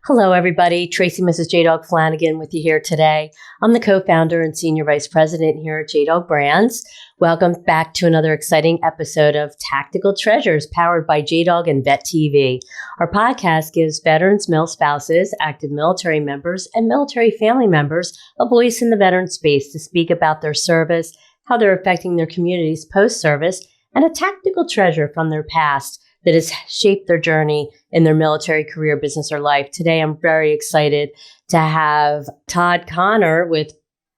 Hello, everybody. Tracy, Mrs. JDog Flanagan with you here today. I'm the co-founder and senior vice president here at JDog Brands. Welcome back to another exciting episode of Tactical Treasures powered by JDog and Vet TV. Our podcast gives veterans, male spouses, active military members, and military family members a voice in the veteran space to speak about their service, how they're affecting their communities post-service, and a tactical treasure from their past that has shaped their journey in their military career, business, or life. Today, I'm very excited to have Todd Connor with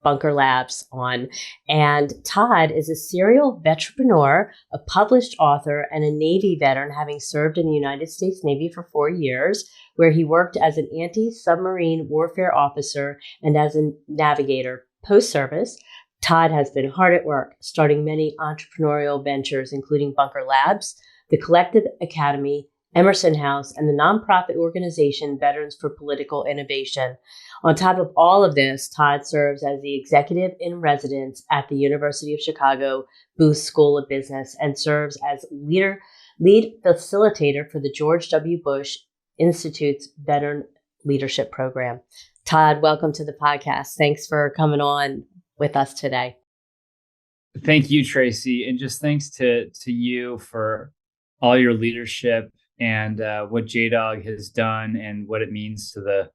Bunker Labs on. And Todd is a serial veteranpreneur, a published author, and a Navy veteran, having served in the United States Navy for 4 years, where he worked as an anti-submarine warfare officer and as a navigator. Post-service, Todd has been hard at work, starting many entrepreneurial ventures, including Bunker Labs, the Collective Academy, Emerson House, and the nonprofit organization Veterans for Political Innovation. On top of all of this, Todd serves as the executive in residence at the University of Chicago Booth School of Business and serves as lead facilitator for the George W. Bush Institute's Veteran Leadership Program. Todd, welcome to the podcast. Thanks for coming on with us today. Thank you, Tracy. And just thanks to you for all your leadership and what JDog has done and what it means to the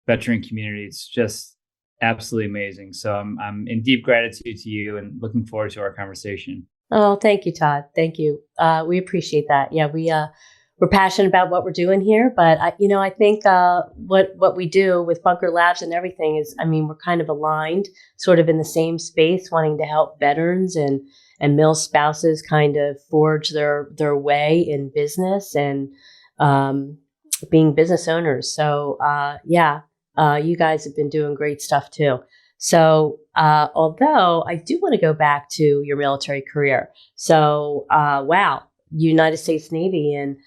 veteran community. It's just absolutely amazing. So I'm in deep gratitude to you and looking forward to our conversation. Oh, thank you, Todd. Thank you. We appreciate that. Yeah, we're passionate about what we're doing here, but I think what we do with Bunker Labs and everything is, we're kind of aligned, sort of in the same space, wanting to help veterans and male spouses kind of forge their way in business and being business owners. So you guys have been doing great stuff too. So although I do want to go back to your military career. So wow. United States Navy and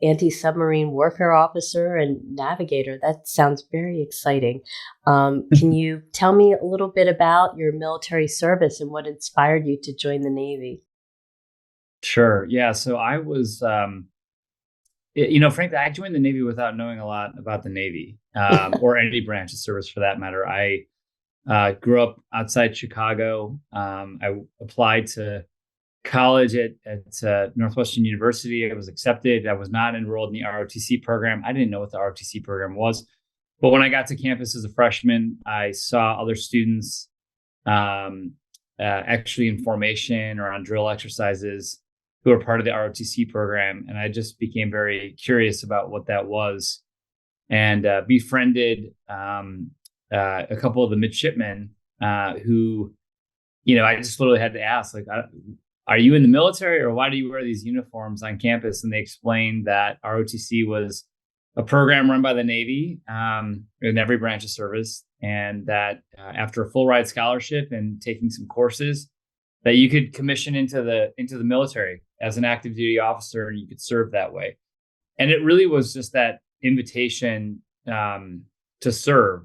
anti-submarine warfare officer and navigator. That sounds very exciting. Can you tell me a little bit about your military service and what inspired you to join the Navy? Sure. Yeah. So I was, frankly, I joined the Navy without knowing a lot about the Navy or any branch of service for that matter. I grew up outside Chicago. I applied to college at Northwestern University. I was accepted. I was not enrolled in the ROTC program. I didn't know what the ROTC program was. But when I got to campus as a freshman, I saw other students actually in formation or on drill exercises who were part of the ROTC program. And I just became very curious about what that was and befriended a couple of the midshipmen who, I just literally had to ask, are you in the military or why do you wear these uniforms on campus? And they explained that ROTC was a program run by the Navy in every branch of service. And that after a full ride scholarship and taking some courses, that you could commission into the military as an active duty officer and you could serve that way. And it really was just that invitation to serve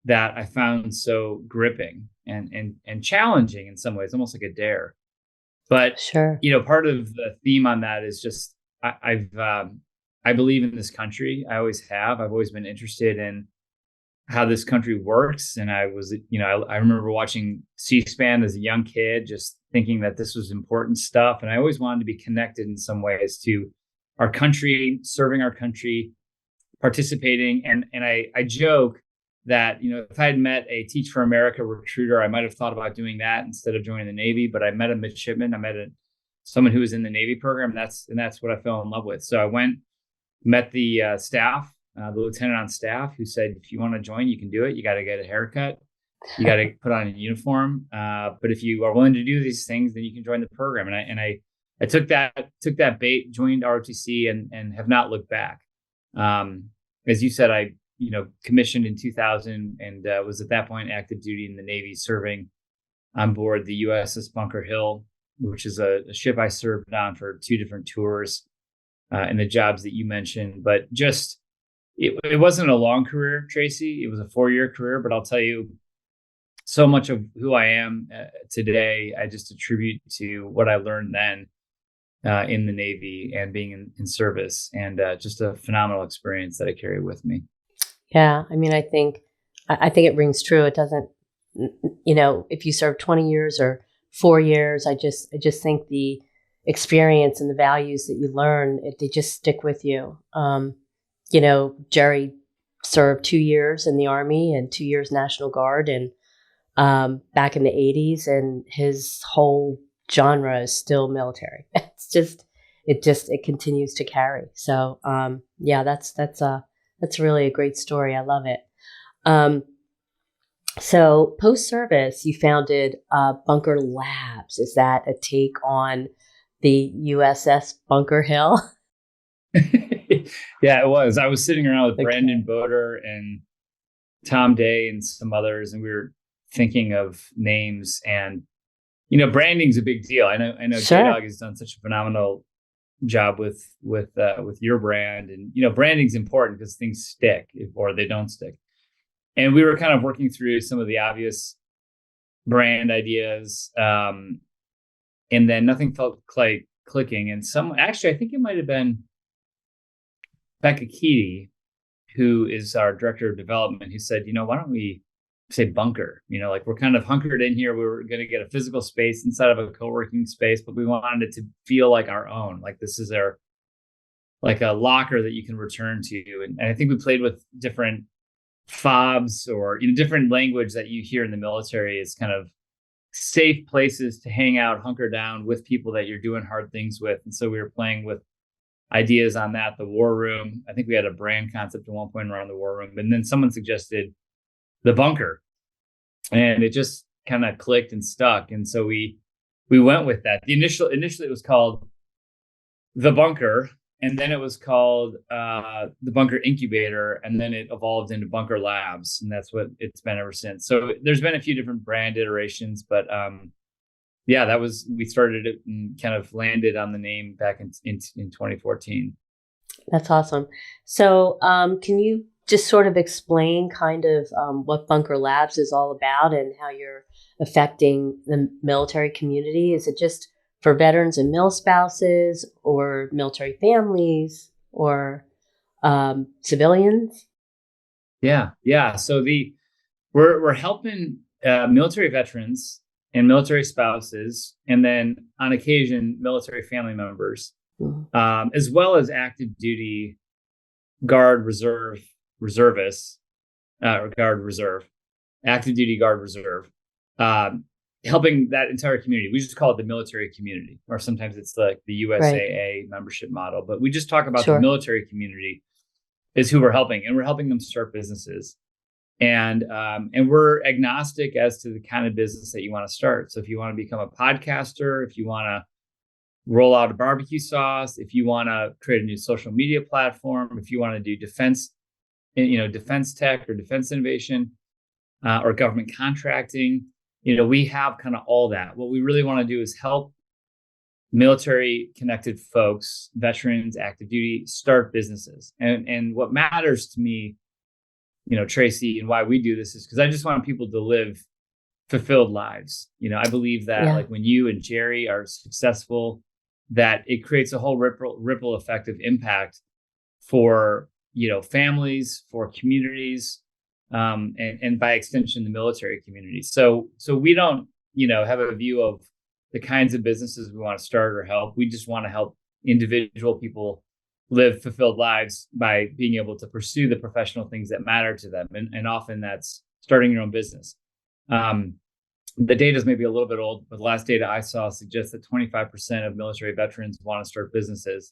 that I found so gripping and challenging in some ways, almost like a dare. But, sure. Part of the theme on that is just, I believe in this country. I always have. I've always been interested in how this country works. And I was, I remember watching C-SPAN as a young kid, just thinking that this was important stuff. And I always wanted to be connected in some ways to our country, serving our country, participating. And I joke that, if I had met a Teach for America recruiter, I might have thought about doing that instead of joining the Navy. But I met a midshipman. I met someone who was in the Navy program. And that's what I fell in love with. So I went, met the staff, the lieutenant on staff, who said, if you want to join, you can do it. You got to get a haircut. You got to put on a uniform. But if you are willing to do these things, then you can join the program. And I took that bait, joined ROTC, and have not looked back. As you said, I commissioned in 2000 and was at that point active duty in the Navy, serving on board the USS Bunker Hill, which is a ship I served on for 2 different tours and the jobs that you mentioned. But just, it wasn't a long career, Tracy. It was a 4-year career, but I'll tell you, so much of who I am today, I just attribute to what I learned then. in the Navy and being in service, and just a phenomenal experience that I carry with me. Yeah, I mean, I think it rings true. It doesn't, if you serve 20 years or 4 years, I just think the experience and the values that you learn, they just stick with you. Jerry served 2 years in the Army and 2 years National Guard, and back in the 80s, and his whole genre is still military. It continues to carry. So, yeah, that's really a great story. I love it. Um, so post service, you founded Bunker Labs. Is that a take on the USS Bunker Hill? Yeah, it was. I was sitting around with Okay. Brandon Boder and Tom Day and some others, and we were thinking of names. And branding's a big deal. I know Sure. JDog has done such a phenomenal job with your brand, and branding's important because things stick or they don't stick. And we were kind of working through some of the obvious brand ideas, and then nothing felt like clicking. And actually, I think it might have been Becca Keaty, who is our director of development, who said, why don't we say bunker? Like, we're kind of hunkered in here. We were going to get a physical space inside of a co-working space, but we wanted it to feel like our own. Like, this is like a locker that you can return to. And I think we played with different fobs or different language that you hear in the military is kind of safe places to hang out, hunker down with people that you're doing hard things with. And so we were playing with ideas on that. The war room, I think we had a brand concept at one point around the war room, and then someone suggested the bunker, and it just kind of clicked and stuck. And so we went with that. Initially it was called the Bunker, and then it was called the Bunker Incubator, and then it evolved into Bunker Labs, and that's what it's been ever since. So there's been a few different brand iterations, but yeah, we started it and kind of landed on the name back in 2014. That's awesome. So, can you just sort of explain kind of what Bunker Labs is all about and how you're affecting the military community? Is it just for veterans and mil spouses, or military families, or civilians? Yeah. So we're helping military veterans and military spouses, and then on occasion military family members, as well as active duty guard reservists, or guard reserve, active duty guard reserve, helping that entire community. We just call it the military community, or sometimes it's like the USAA membership model, but we just talk about the military community is who we're helping, and we're helping them start businesses. And we're agnostic as to the kind of business that you want to start. So if you want to become a podcaster, if you want to roll out a barbecue sauce, if you want to create a new social media platform, if you want to do defense tech or defense innovation, or government contracting, we have kind of all that. What we really want to do is help military connected folks, veterans, active duty, start businesses. And what matters to me, Tracy, and why we do this is because I just want people to live fulfilled lives. I believe that like when you and Jerry are successful, that it creates a whole ripple effect of impact for, families, for communities, and by extension, the military community. So we don't, have a view of the kinds of businesses we want to start or help. We just want to help individual people live fulfilled lives by being able to pursue the professional things that matter to them. And often that's starting your own business. The data is maybe a little bit old, but the last data I saw suggests that 25% of military veterans want to start businesses,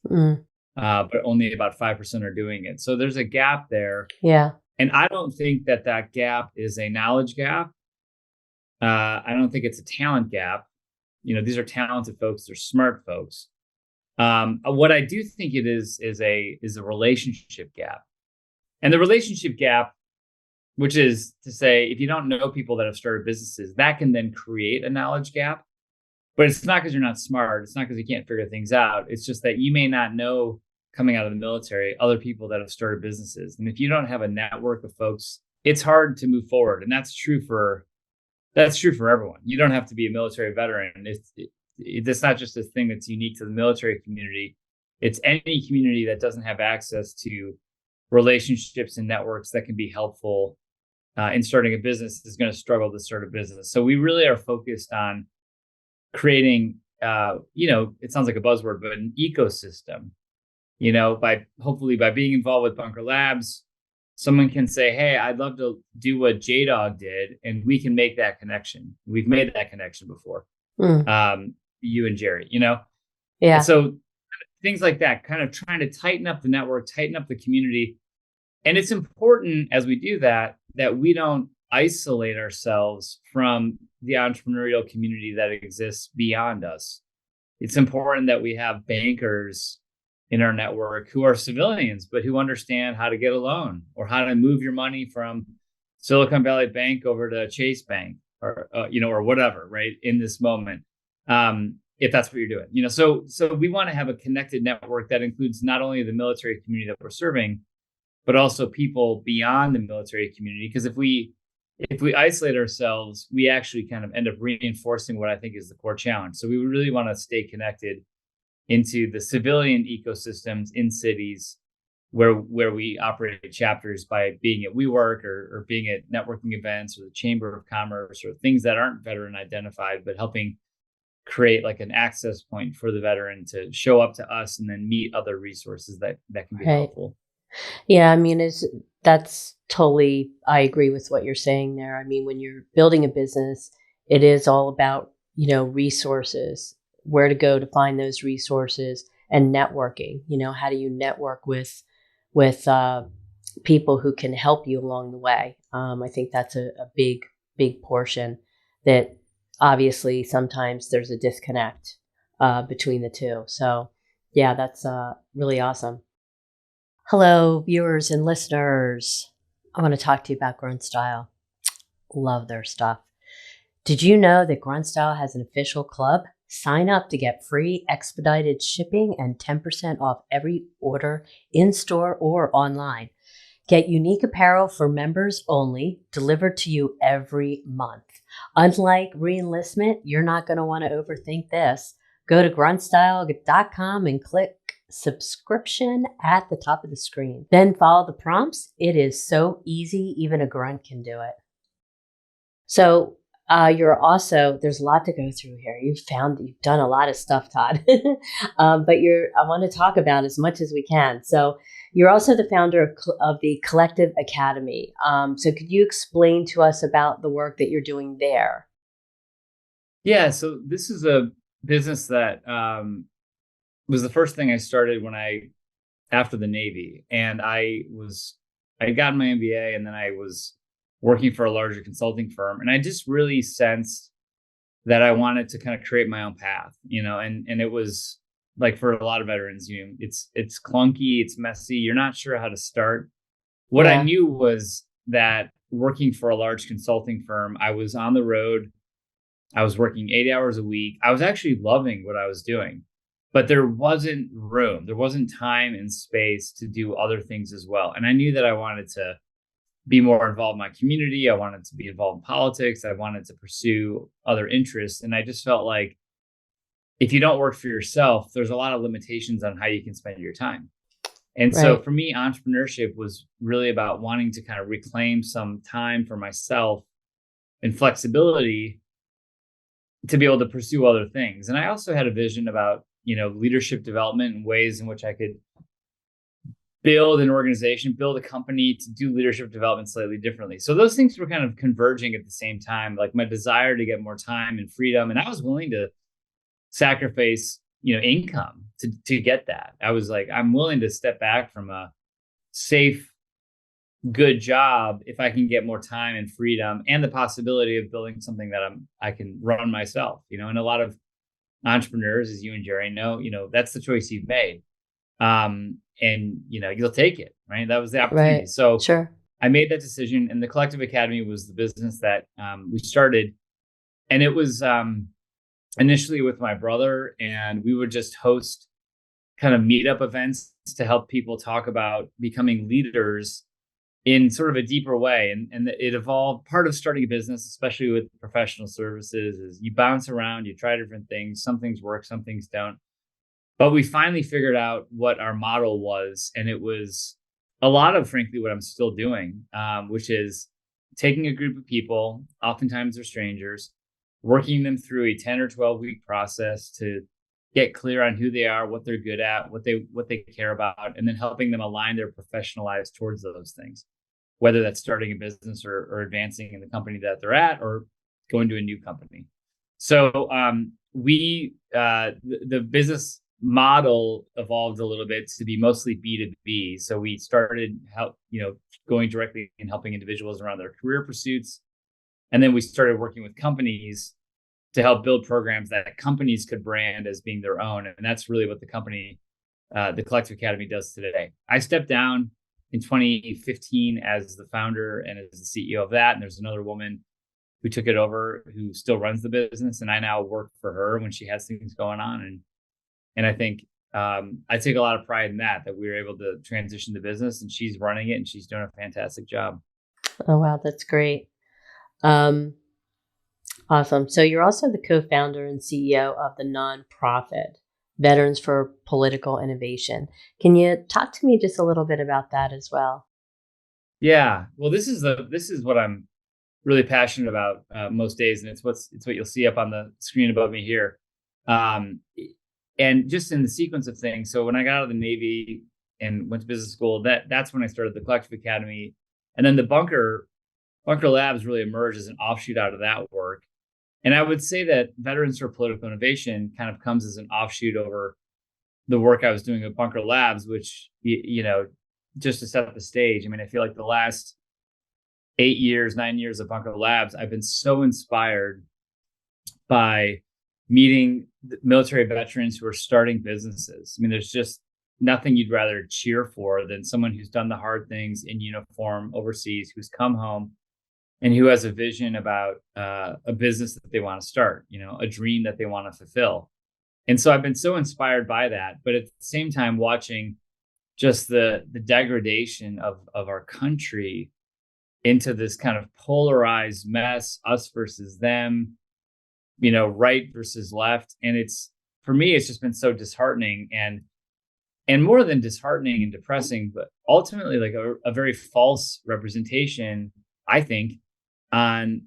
but only about 5% are doing it. So there's a gap there. Yeah. And I don't think that gap is a knowledge gap. I don't think it's a talent gap. These are talented folks. They're smart folks. What I do think it is a relationship gap. And the relationship gap, which is to say, if you don't know people that have started businesses, that can then create a knowledge gap. But it's not because you're not smart. It's not because you can't figure things out. It's just that you may not know, coming out of the military, other people that have started businesses. And if you don't have a network of folks, it's hard to move forward. And that's true for everyone. You don't have to be a military veteran. That's not just a thing that's unique to the military community. It's any community that doesn't have access to relationships and networks that can be helpful in starting a business is going to struggle to start a business. So we really are focused on creating, it sounds like a buzzword, but an ecosystem, by hopefully by being involved with Bunker Labs, someone can say, hey, I'd love to do what JDog did, and we can make that connection. We've made that connection before. You and Jerry, Yeah. And so things like that, kind of trying to tighten up the network, tighten up the community. And it's important as we do that we don't isolate ourselves from the entrepreneurial community that exists beyond us. It's important that we have bankers in our network who are civilians, but who understand how to get a loan or how to move your money from Silicon Valley Bank over to Chase Bank or whatever, right? In this moment, if that's what you're doing, so we want to have a connected network that includes not only the military community that we're serving, but also people beyond the military community. Because if we isolate ourselves, we actually kind of end up reinforcing what I think is the core challenge. So we really want to stay connected into the civilian ecosystems in cities where we operate chapters by being at WeWork or being at networking events or the Chamber of Commerce or things that aren't veteran identified, but helping create like an access point for the veteran to show up to us and then meet other resources that can be helpful. Yeah, I mean, that's totally, I agree with what you're saying there. I mean, when you're building a business, it is all about, resources, where to go to find those resources, and networking. How do you network with people who can help you along the way? I think that's a big portion that obviously sometimes there's a disconnect between the two. So yeah, that's really awesome. Hello, viewers and listeners. I want to talk to you about Grunt Style. Love their stuff. Did you know that Grunt Style has an official club? Sign up to get free expedited shipping and 10% off every order in-store or online. Get unique apparel for members only, delivered to you every month. Unlike re-enlistment, you're not going to want to overthink this. Go to gruntstyle.com and click subscription at the top of the screen. Then follow the prompts. It is so easy, even a grunt can do it. So you're also, there's a lot to go through here. You've done a lot of stuff, Todd. But I want to talk about as much as we can. So you're also the founder of the Collective Academy. So could you explain to us about the work that you're doing there? Yeah, so this is a business that was the first thing I started after the Navy, and I had gotten my MBA, and then I was working for a larger consulting firm, and I just really sensed that I wanted to kind of create my own path, and it was like for a lot of veterans, it's clunky, it's messy, you're not sure how to start. What I knew was that working for a large consulting firm, I was on the road, I was working 8 hours a week, I was actually loving what I was doing. But there wasn't room, there wasn't time and space to do other things as well. And I knew that I wanted to be more involved in my community. I wanted to be involved in politics. I wanted to pursue other interests. And I just felt like if you don't work for yourself, there's a lot of limitations on how you can spend your time. And so for me, entrepreneurship was really about wanting to kind of reclaim some time for myself and flexibility to be able to pursue other things. And I also had a vision about leadership development and ways in which I could build an organization, build a company to do leadership development slightly differently. So those things were kind of converging at the same time, like my desire to get more time and freedom. And I was willing to sacrifice, income to get that. I was like, I'm willing to step back from a safe, good job if I can get more time and freedom and the possibility of building something that I can run myself, and a lot of entrepreneurs, as you and Jerry know, that's the choice you've made. And you'll take it, right? That was the opportunity. So sure. I made that decision, and the Collective Academy was the business that we started. And it was initially with my brother, and we would just host kind of meetup events to help people talk about becoming leaders in sort of a deeper way. And it evolved. Part of starting a business, especially with professional services, is you bounce around, you try different things. Some things work, some things don't. But we finally figured out what our model was. And it was a lot of, frankly, what I'm still doing, which is taking a group of people, oftentimes they're strangers, working them through a 10 or 12-week process to get clear on who they are, what they're good at, what they care about, and then helping them align their professional lives towards those things, whether that's starting a business or advancing in the company that they're at or going to a new company. So the business model evolved a little bit to be mostly B2B. So we started going directly and helping individuals around their career pursuits. And then we started working with companies to help build programs that companies could brand as being their own. And that's really what the company, the Collective Academy, does today. I stepped down in 2015 as the founder and as the CEO of that. And there's another woman who took it over who still runs the business. And I now work for her when she has things going on. And I think I take a lot of pride in that we were able to transition the business, and she's running it and she's doing a fantastic job. Oh, wow. That's great. Awesome. So you're also the co-founder and CEO of the nonprofit Veterans for Political Innovation. Can you talk to me just a little bit about that as well? Yeah. Well, this is what I'm really passionate about most days, and it's what you'll see up on the screen above me here. And just in the sequence of things. So when I got out of the Navy and went to business school, that's when I started the Collective Academy, and then the Bunker Labs really emerged as an offshoot out of that work. And I would say that Veterans for Political Innovation kind of comes as an offshoot over the work I was doing at Bunker Labs, which, just to set the stage, I mean, I feel like the last 9 years of Bunker Labs, I've been so inspired by meeting military veterans who are starting businesses. I mean, there's just nothing you'd rather cheer for than someone who's done the hard things in uniform overseas, who's come home, and who has a vision about a business that they want to start, a dream that they want to fulfill. And so I've been so inspired by that. But at the same time, watching just the degradation of our country into this kind of polarized mess, us versus them, right versus left. And for me, it's just been so disheartening and more than disheartening and depressing, but ultimately like a very false representation, I think, on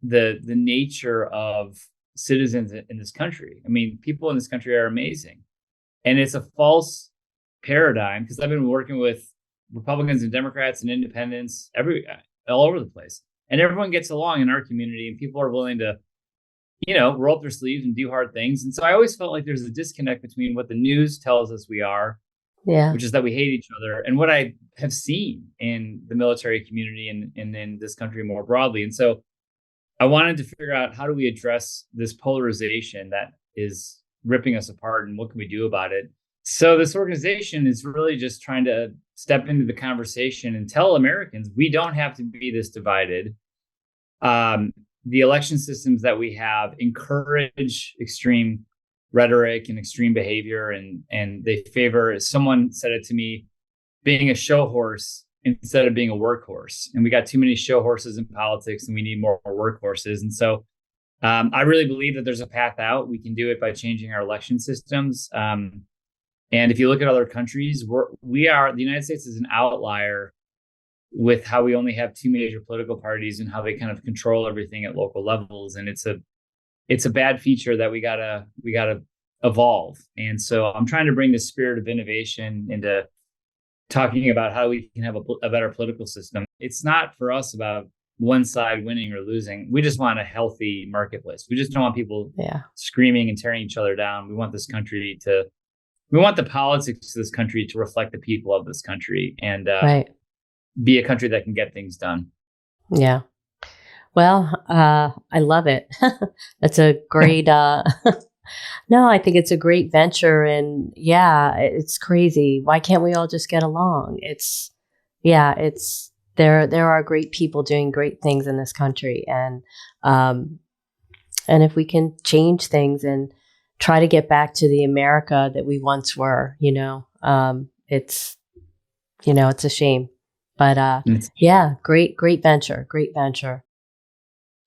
the nature of citizens in this country. I mean, people in this country are amazing. And it's a false paradigm, because I've been working with Republicans and Democrats and independents all over the place. And everyone gets along in our community, and people are willing to, roll up their sleeves and do hard things. And so I always felt like there's a disconnect between what the news tells us we are, which is that we hate each other, and what I have seen in the military community and in this country more broadly. And so I wanted to figure out, how do we address this polarization that is ripping us apart, and what can we do about it? So this organization is really just trying to step into the conversation and tell Americans we don't have to be this divided. The election systems that we have encourage extreme rhetoric and extreme behavior, and they favor, as someone said it to me, being a show horse instead of being a workhorse. And we got too many show horses in politics, and we need more workhorses. And so I really believe that there's a path out. We can do it by changing our election systems. And if you look at other countries, the United States is an outlier with how we only have two major political parties and how they kind of control everything at local levels. And it's a bad feature that we gotta evolve. And so I'm trying to bring the spirit of innovation into talking about how we can have a better political system. It's not for us about one side winning or losing. We just want a healthy marketplace. We just don't want people screaming and tearing each other down. We want the politics of this country to reflect the people of this country, and be a country that can get things done. Yeah. Well, I love it. That's a great, no, I think it's a great venture, and it's crazy. Why can't we all just get along? There are great people doing great things in this country. And if we can change things and try to get back to the America that we once were, it's a shame. But It's- yeah, great venture. Great venture.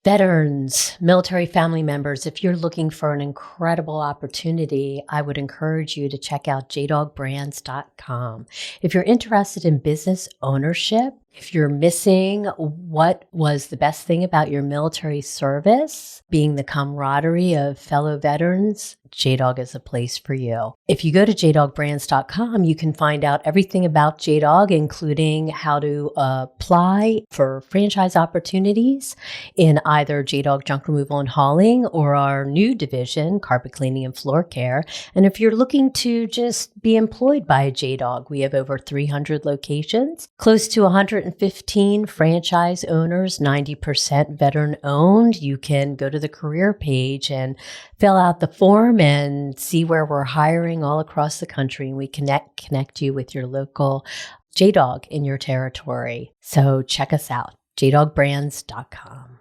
Veterans, military family members, if you're looking for an incredible opportunity, I would encourage you to check out JDogBrands.com. If you're interested in business ownership, if you're missing what was the best thing about your military service, being the camaraderie of fellow veterans, JDog is a place for you. If you go to JDogBrands.com, you can find out everything about JDog, including how to apply for franchise opportunities in either JDog Junk Removal and Hauling or our new division, Carpet Cleaning and Floor Care. And if you're looking to just be employed by a JDog, we have over 300 locations, close to 115 franchise owners, 90% veteran owned. You can go to the career page and fill out the form and see where we're hiring all across the country. And we connect you with your local JDog in your territory. So check us out, JDogBrands.com.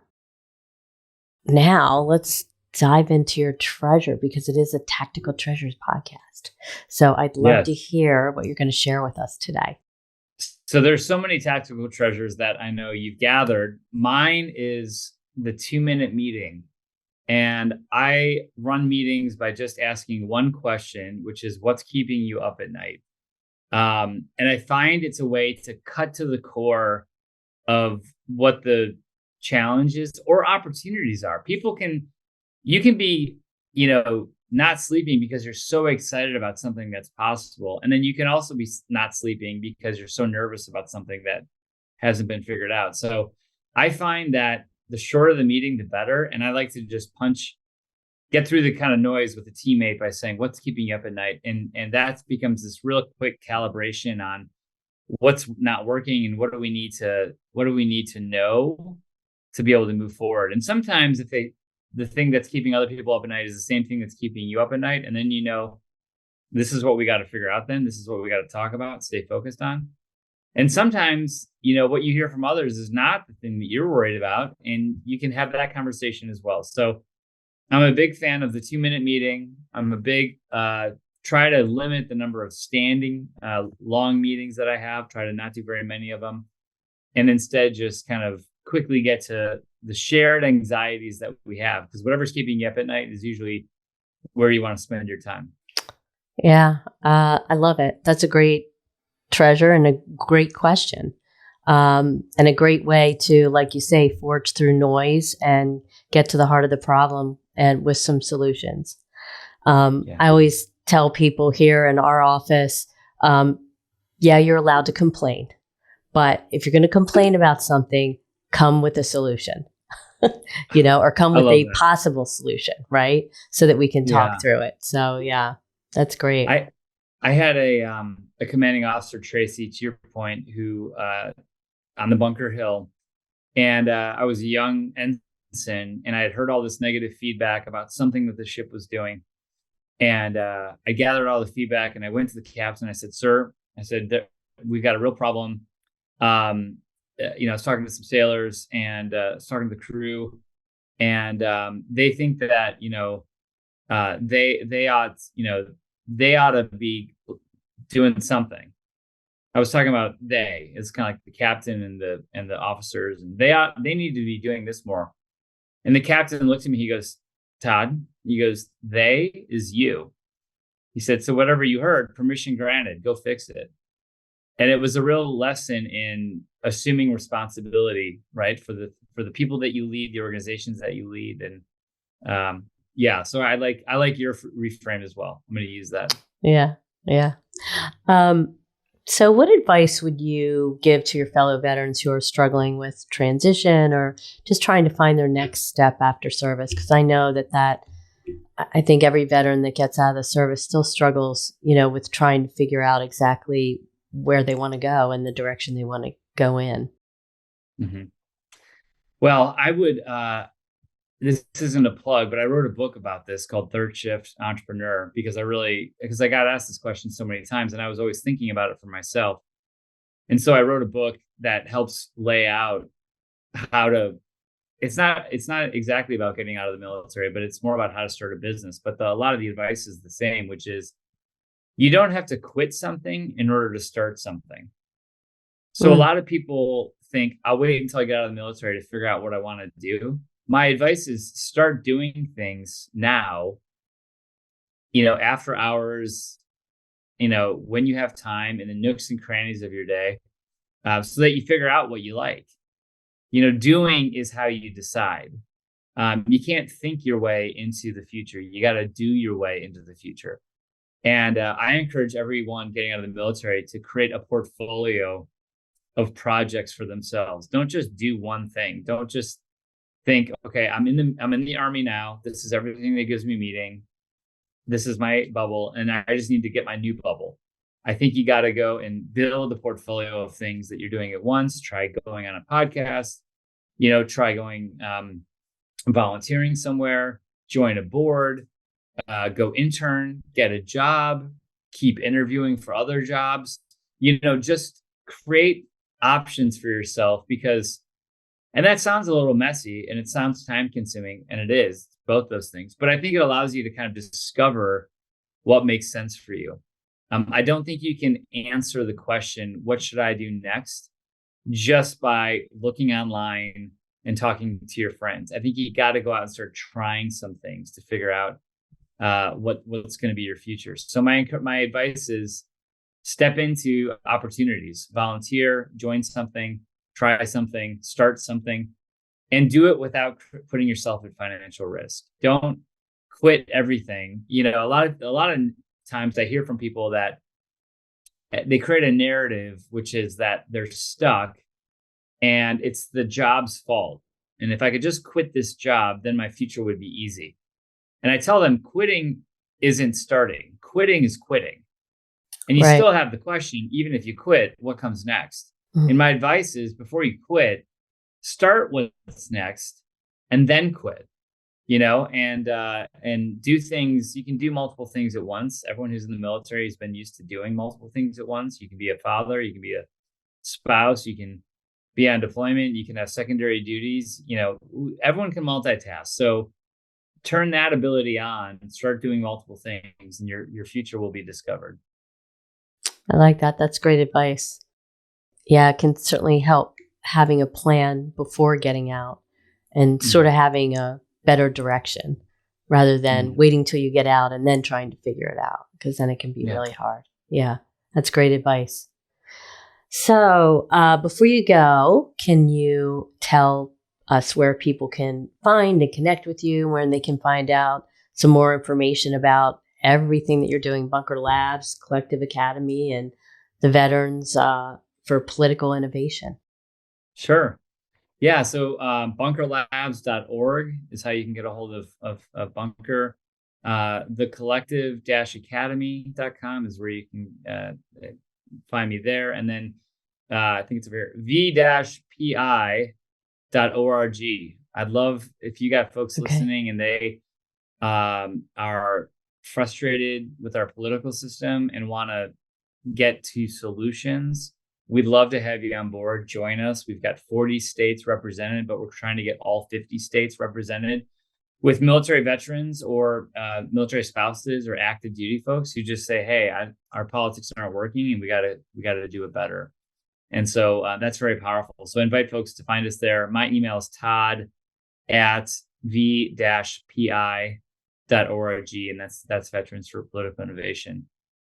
Now let's dive into your treasure, because it is a Tactical Treasures podcast. So I'd love to hear what you're going to share with us today. So there's so many tactical treasures that I know you've gathered. Mine is the 2-minute meeting. And I run meetings by just asking one question, which is, what's keeping you up at night? And I find it's a way to cut to the core of what the challenges or opportunities are. You can be, not sleeping because you're so excited about something that's possible. And then you can also be not sleeping because you're so nervous about something that hasn't been figured out. So I find that the shorter the meeting, the better. And I like to just get through the kind of noise with a teammate by saying, what's keeping you up at night? And that becomes this real quick calibration on what's not working and what do we need to know to be able to move forward. And sometimes the thing that's keeping other people up at night is the same thing that's keeping you up at night. And then, this is what we got to figure out then. This is what we got to talk about, stay focused on. And sometimes, what you hear from others is not the thing that you're worried about. And you can have that conversation as well. So I'm a big fan of the 2-minute meeting. I'm a big, try to limit the number of standing, long meetings that I have, try to not do very many of them. And instead just kind of quickly get to the shared anxieties that we have, because whatever's keeping you up at night is usually where you want to spend your time. Yeah, I love it. That's a great treasure and a great question. And a great way to, like you say, forge through noise and get to the heart of the problem and with some solutions. I always tell people here in our office, you're allowed to complain, but if you're going to complain about something, come with a solution, or come with a possible solution, right? So that we can talk through it. So yeah, that's great. I had a commanding officer, Tracy, to your point, who on the Bunker Hill, and I was a young ensign, and I had heard all this negative feedback about something that the ship was doing. And I gathered all the feedback, and I went to the captain. I said, "Sir," I said, "we've got a real problem." I was talking to some sailors and I was talking to the crew, and they think that they ought to be doing something. I was talking about it's kind of like the captain and the officers, and they need to be doing this more. And the captain looked at me. He goes, "Todd," he goes, "they is you." He said, "So whatever you heard, permission granted, go fix it." And it was a real lesson in assuming responsibility, right, for the people that you lead, the organizations that you lead. And so I like your reframe as well. I'm going to use that. Yeah. So what advice would you give to your fellow veterans who are struggling with transition or just trying to find their next step after service? Because I know that I think every veteran that gets out of the service still struggles, with trying to figure out exactly where they want to go and the direction they want to go in. Mm-hmm. Well, I would, this isn't a plug, but I wrote a book about this called Third Shift Entrepreneur, because I got asked this question so many times and I was always thinking about it for myself. And so I wrote a book that helps lay out how to, it's not exactly about getting out of the military, but it's more about how to start a business. But a lot of the advice is the same, which is you don't have to quit something in order to start something. So a lot of people think I'll wait until I get out of the military to figure out what I want to do. My advice is start doing things now, after hours, when you have time in the nooks and crannies of your day, so that you figure out what you like. Doing is how you decide. You can't think your way into the future. You got to do your way into the future. And I encourage everyone getting out of the military to create a portfolio of projects for themselves. Don't just do one thing. Don't just think, okay, I'm in the Army now. This is everything that gives me meaning. This is my bubble, and I just need to get my new bubble. I think you got to go and build a portfolio of things that you're doing at once. Try going on a podcast, try going volunteering somewhere, join a board, go intern, get a job, keep interviewing for other jobs, just create options for yourself and that sounds a little messy and it sounds time consuming, and it is both those things, but I think it allows you to kind of discover what makes sense for you. I don't think you can answer the question, what should I do next, just by looking online and talking to your friends. I think you got to go out and start trying some things to figure out what's going to be your future. So my advice is step into opportunities, volunteer, join something, try something, start something, and do it without putting yourself at financial risk. Don't quit everything. A lot of times I hear from people that they create a narrative, which is that they're stuck and it's the job's fault. And if I could just quit this job, then my future would be easy. And I tell them quitting isn't starting. Quitting is quitting. And you still have the question, even if you quit, what comes next? And my advice is before you quit, start what's next and then quit, and do things. You can do multiple things at once. Everyone who's in the military has been used to doing multiple things at once. You can be a father, you can be a spouse, you can be on deployment, you can have secondary duties, everyone can multitask. So turn that ability on and start doing multiple things, and your future will be discovered. I like that. That's great advice. Yeah, it can certainly help having a plan before getting out and sort of having a better direction rather than waiting till you get out and then trying to figure it out, because then it can be really hard. Yeah, that's great advice. So before you go, can you tell us where people can find and connect with you, where they can find out some more information about everything that you're doing, Bunker Labs, Collective Academy, and the Veterans for Political Innovation? Sure. Yeah. So bunkerlabs.org is how you can get a hold of Bunker. The collective-academy.com is where you can find me there. And then I think it's over here, v-pi.org. I'd love if you got folks listening and they are frustrated with our political system and want to get to solutions. We'd love to have you on board. Join us. We've got 40 states represented, but we're trying to get all 50 states represented with military veterans or military spouses or active duty folks who just say, "Hey, our politics aren't working, and we got to do it better." And so that's very powerful. So I invite folks to find us there. My email is todd@v-pi.org, and that's Veterans for Political Innovation.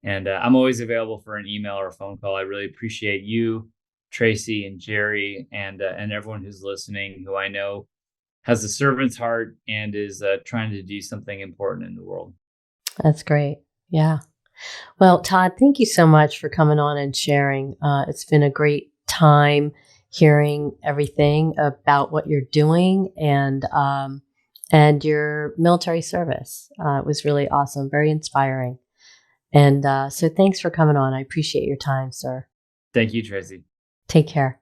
And I'm always available for an email or a phone call. I really appreciate you, Tracy and Jerry, and everyone who's listening, who I know has a servant's heart and is trying to do something important in the world. That's great. Yeah. Well, Todd, thank you so much for coming on and sharing. It's been a great time hearing everything about what you're doing and your military service. It was really awesome, very inspiring. And so thanks for coming on. I appreciate your time, sir. Thank you, Tracy. Take care.